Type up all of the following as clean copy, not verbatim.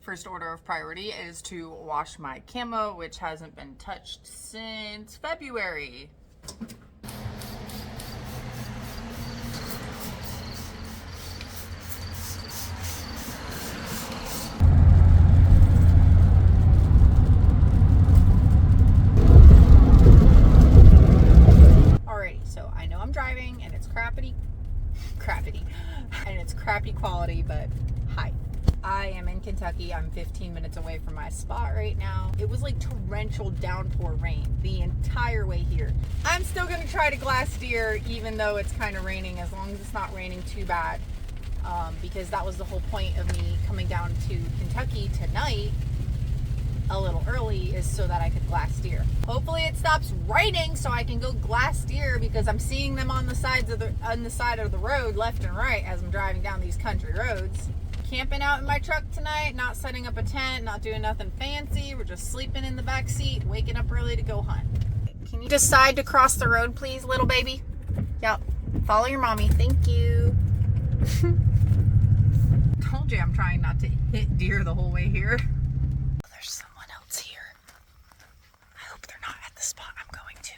first order of priority is to wash my camo, which hasn't been touched since February. Alrighty, so I know I'm driving and it's crappy, and it's crappy quality, but hi. I am in Kentucky. I'm 15 minutes away from my spot right now. It was like torrential downpour rain the entire way here. I'm still going to try to glass deer even though it's kind of raining, as long as it's not raining too bad, because that was the whole point of me coming down to Kentucky tonight a little early, is so that I could glass deer. Hopefully it stops raining so I can go glass deer, because I'm seeing them on the side of the road left and right as I'm driving down these country roads. Camping out in my truck tonight, not setting up a tent, not doing nothing fancy. We're just sleeping in the back seat, waking up early to go hunt. Can you decide to cross the road, please, little baby? Yep. Follow your mommy. Thank you. Told you I'm trying not to hit deer the whole way here. There's someone else here. I hope they're not at the spot I'm going to.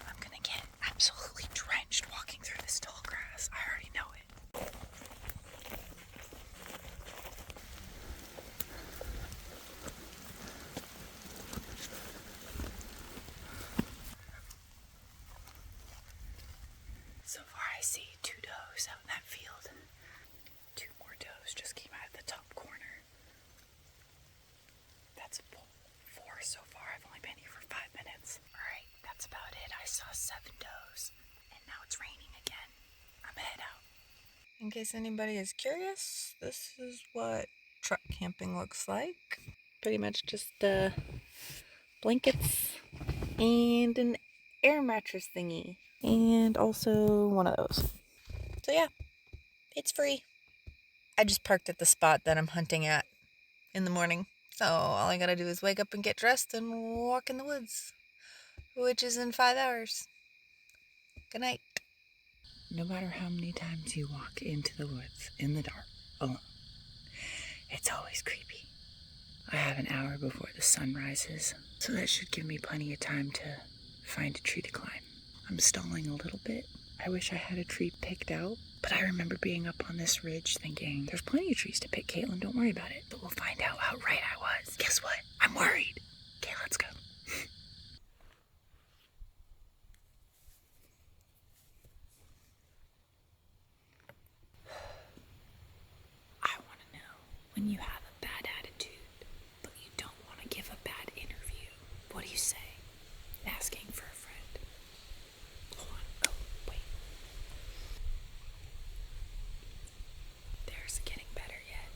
I'm gonna get absolutely drenched walking through this tall grass. I already know it. So far I see 2 does out in that field. 2 more does just came out of the top corner. That's 4 so far. I've only been here for 5 minutes. Alright, that's about it. I saw 7 does, and now it's raining again. I'm head out. In case anybody is curious, this is what truck camping looks like. Pretty much just blankets and an air mattress thingy. And also one of those. So yeah, it's free. I just parked at the spot that I'm hunting at in the morning. So all I gotta do is wake up and get dressed and walk in the woods, which is in 5 hours. Good night. No matter how many times you walk into the woods in the dark alone, it's always creepy. I have an hour before the sun rises, so that should give me plenty of time to find a tree to climb. I'm stalling a little bit. I wish I had a tree picked out, but I remember being up on this ridge thinking, there's plenty of trees to pick, Caitlin, don't worry about it. But we'll find out how right I was. Guess what? I'm worried. Okay, let's go. I want to know when you have a bad attitude, but you don't want to give a bad interview. What do you say? Asking for a friend. Hold on. Oh, wait. There's getting better yet.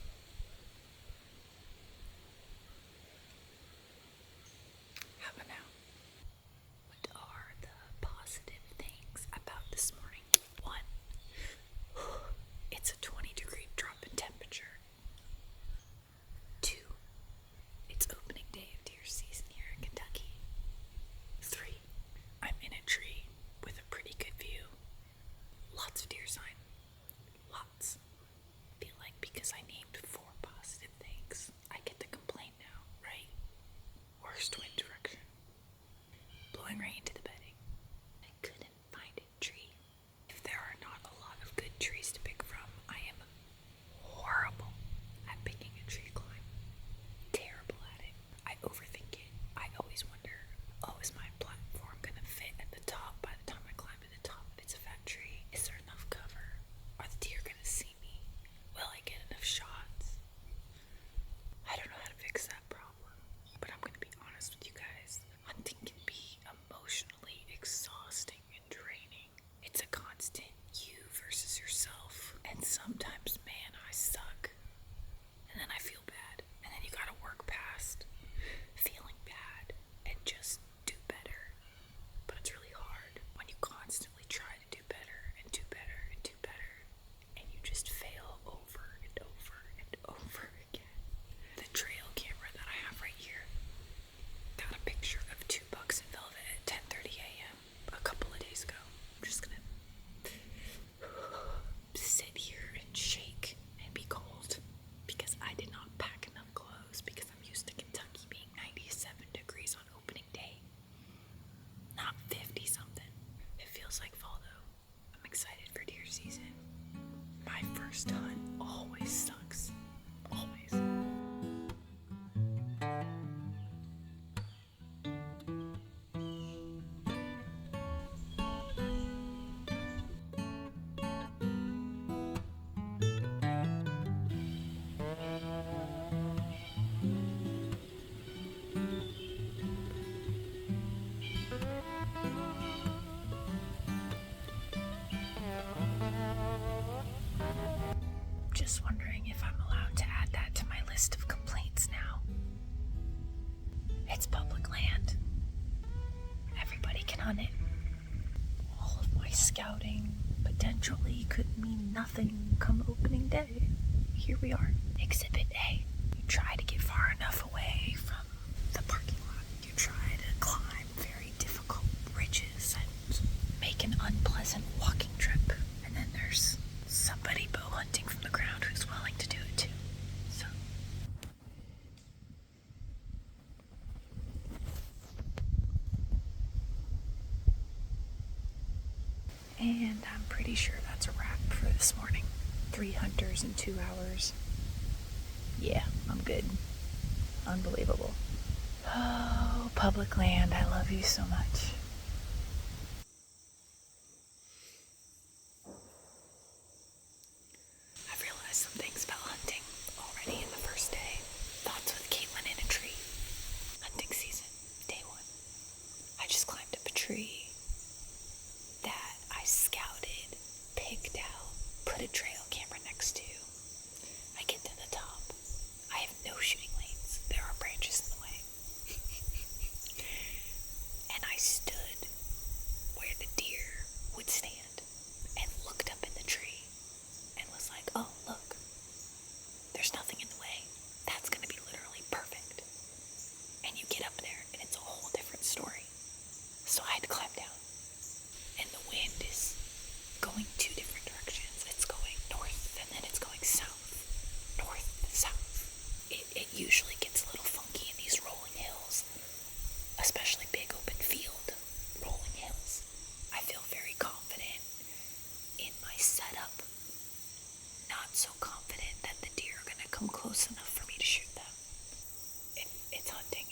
just wondering if I'm allowed to add that to my list of complaints now. It's public land. Everybody can hunt it. All of my scouting potentially could mean nothing come opening day. Here we are. Exhibit A. You try to get far enough away from the parking lot. You try to climb very difficult ridges and make an unpleasant walking trip. And then there's somebody bow hunting from the ground who's willing to do it too. So. And I'm pretty sure that's a wrap for this morning. 3 hunters in 2 hours. Yeah, I'm good. Unbelievable. Oh, public land, I love you so much. I've realized some things about hunting already in the first day. Thoughts with Caitlin in a tree. Hunting season, day 1. I just climbed up a tree that I scouted, picked out, put a trail camera next to. I get to the top. I have no shooting lanes. There are branches in the way. And I stood where the deer would stand and looked up in the tree and was like, oh, look, there's nothing in the way. That's going to be literally perfect. And you get up there and it's a whole different story. So I had to climb down. And the wind is going 2 different directions. It's going north and then it's going south. North, south. It usually gets a little funky in these rolling hills, especially big open field rolling hills. I feel very confident in my setup. Not so confident that the deer are going to come close enough for me to shoot them. It's hunting.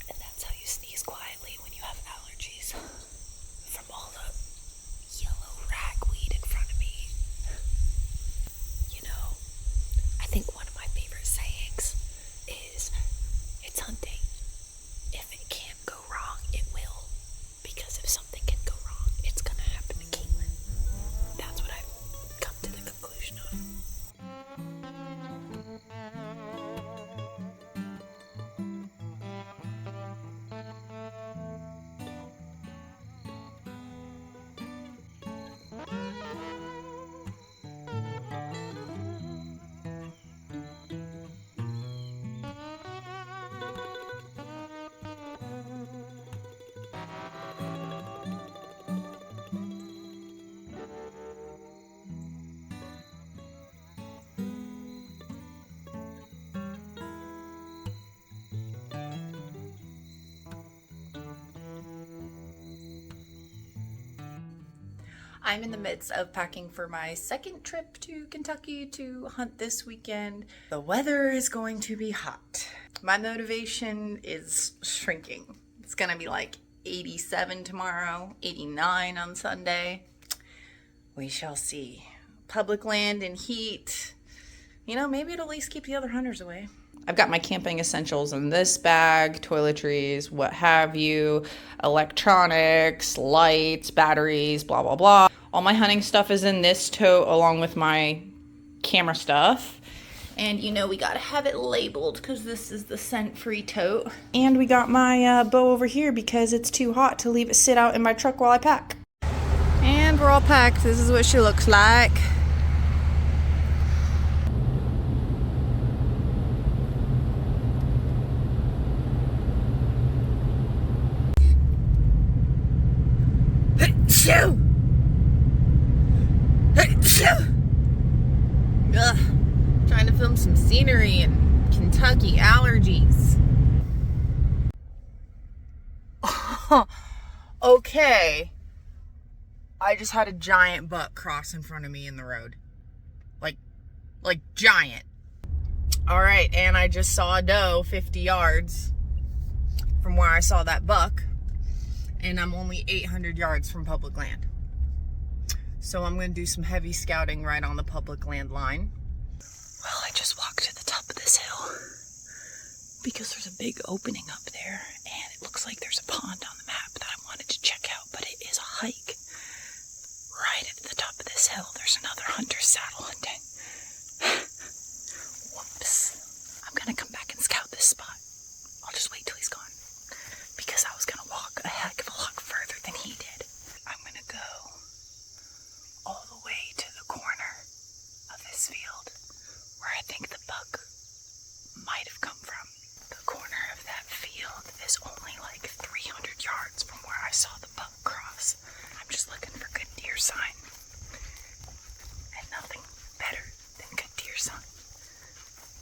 And that's how you sneeze quietly when you have allergies. From all the yellow ragweed in front of me. You know, I think one of my favorite sayings is, it's hunting. If it can go wrong, it will. Because if something can go wrong, it's gonna happen to Caitlin. That's what I've come to the conclusion of. I'm in the midst of packing for my second trip to Kentucky to hunt this weekend. The weather is going to be hot. My motivation is shrinking. It's gonna be like 87 tomorrow, 89 on Sunday. We shall see. Public land and heat. You know, maybe it'll at least keep the other hunters away. I've got my camping essentials in this bag, toiletries, what have you, electronics, lights, batteries, blah, blah, blah. All my hunting stuff is in this tote along with my camera stuff. And you know we gotta have it labeled because this is the scent-free tote. And we got my bow over here because it's too hot to leave it sit out in my truck while I pack. And we're all packed. This is what she looks like. Ugh, trying to film some scenery and Kentucky allergies. Okay. I just had a giant buck cross in front of me in the road. Like giant. All right, and I just saw a doe 50 yards from where I saw that buck. And I'm only 800 yards from public land. So I'm going to do some heavy scouting right on the public land line. Well, I just walked to the top of this hill because there's a big opening up there and it looks like there's a pond on the map that I wanted to check out, but it is a this hill, there's another hunter saddle hunting. Whoops. I'm gonna come back and scout this spot. I'll just wait till he's gone, because I was gonna walk a heck of a lot further than he did. I'm gonna go all the way to the corner of this field where I think the buck might have come from. The corner of that field is only like 300 yards from where I saw the buck cross. I'm just looking for good deer sign. And nothing better than good deer sign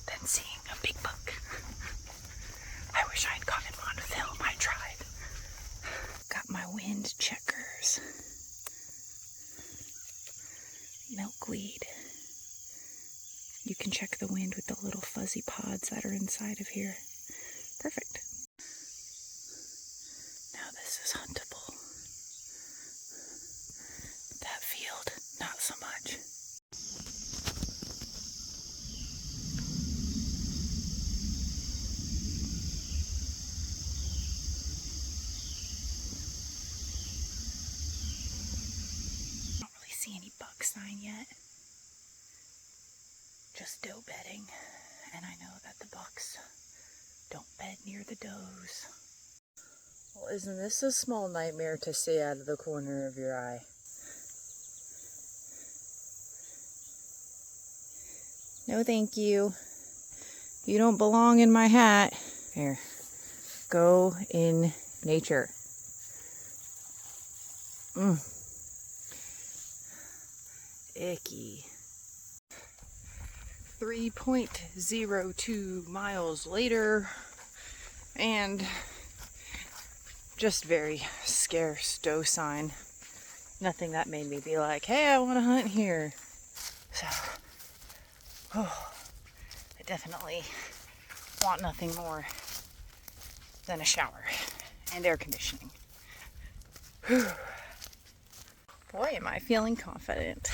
than seeing a big buck. I wish I had caught him on film. I tried. Got my wind checkers. Milkweed. You can check the wind with the little fuzzy pods that are inside of here. Perfect. Now this is huntable. That field, not so much. I don't really see any buck sign yet. Just doe bedding, and I know that the bucks don't bed near the does. Well, isn't this a small nightmare to see out of the corner of your eye? No, thank you. You don't belong in my hat. Here, go in nature. Icky. 3.02 miles later, and just very scarce doe sign. Nothing that made me be like, hey, I want to hunt here. So, I definitely want nothing more than a shower and air conditioning. Boy, am I feeling confident.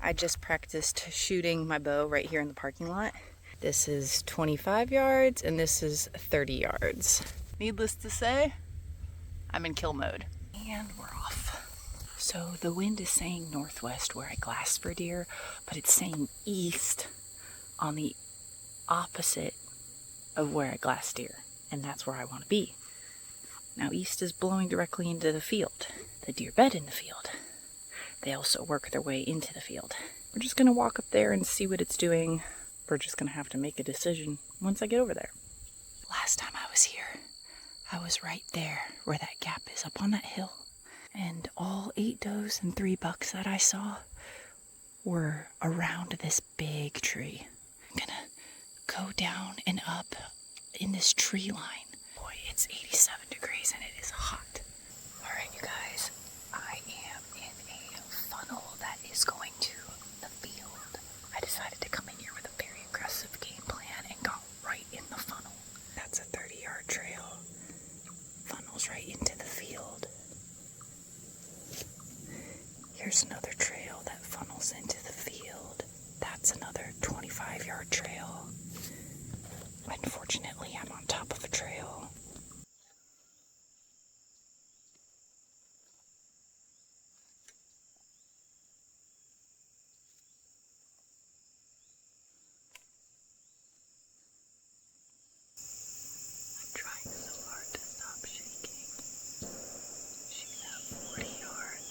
I just practiced shooting my bow right here in the parking lot. This is 25 yards and this is 30 yards. Needless to say, I'm in kill mode. And we're off. So the wind is saying northwest where I glass for deer, but it's saying east on the opposite of where I glass deer. And that's where I want to be. Now east is blowing directly into the field. The deer bed in the field. They also work their way into the field. We're just going to walk up there and see what it's doing. We're just going to have to make a decision once I get over there. Last time I was here, I was right there where that gap is up on that hill. And all 8 does and 3 bucks that I saw were around this big tree. I'm going to go down and up in this tree line. Boy, it's 87 degrees and it is hot. All right, you guys. I am in a funnel that is going to the field. I decided to come in here with a very aggressive game plan and got right in the funnel. That's a 30-yard trail. Funnels right into the field. Here's another trail that funnels into the field. That's another 25-yard trail. Unfortunately, I'm on top of a trail. Trying so hard to stop shaking. She's at 40 yards.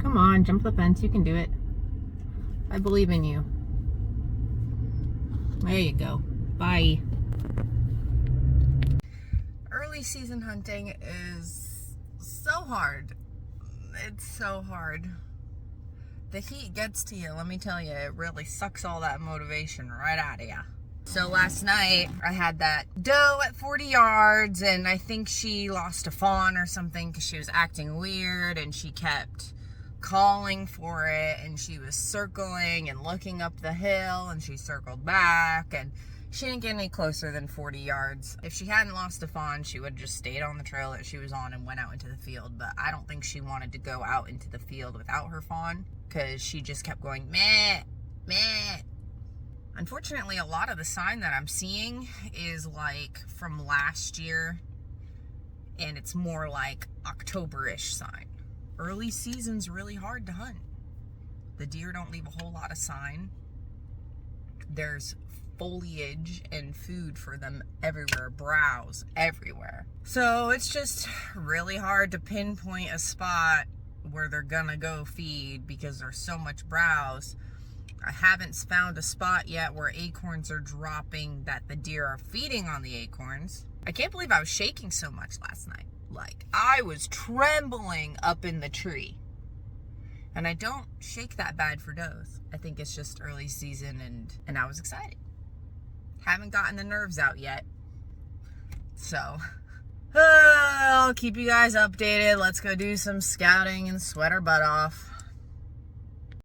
Come on, jump the fence. You can do it. I believe in you. There you go. Bye. Early season hunting is so hard. It's so hard. The heat gets to you, let me tell you. It really sucks all that motivation right out of you. So last night, I had that doe at 40 yards, and I think she lost a fawn or something because she was acting weird, and she kept calling for it, and she was circling and looking up the hill, and she circled back, and she didn't get any closer than 40 yards. If she hadn't lost a fawn, she would have just stayed on the trail that she was on and went out into the field, but I don't think she wanted to go out into the field without her fawn because she just kept going, meh, meh. Unfortunately, a lot of the sign that I'm seeing is like from last year, and it's more like October-ish sign. Early season's really hard to hunt. The deer don't leave a whole lot of sign. There's foliage and food for them everywhere, browse everywhere. So it's just really hard to pinpoint a spot where they're gonna go feed because there's so much browse. I haven't found a spot yet where acorns are dropping that the deer are feeding on the acorns. I can't believe I was shaking so much last night. Like, I was trembling up in the tree. And I don't shake that bad for does. I think it's just early season and I was excited. Haven't gotten the nerves out yet. So, I'll keep you guys updated. Let's go do some scouting and sweat our butt off.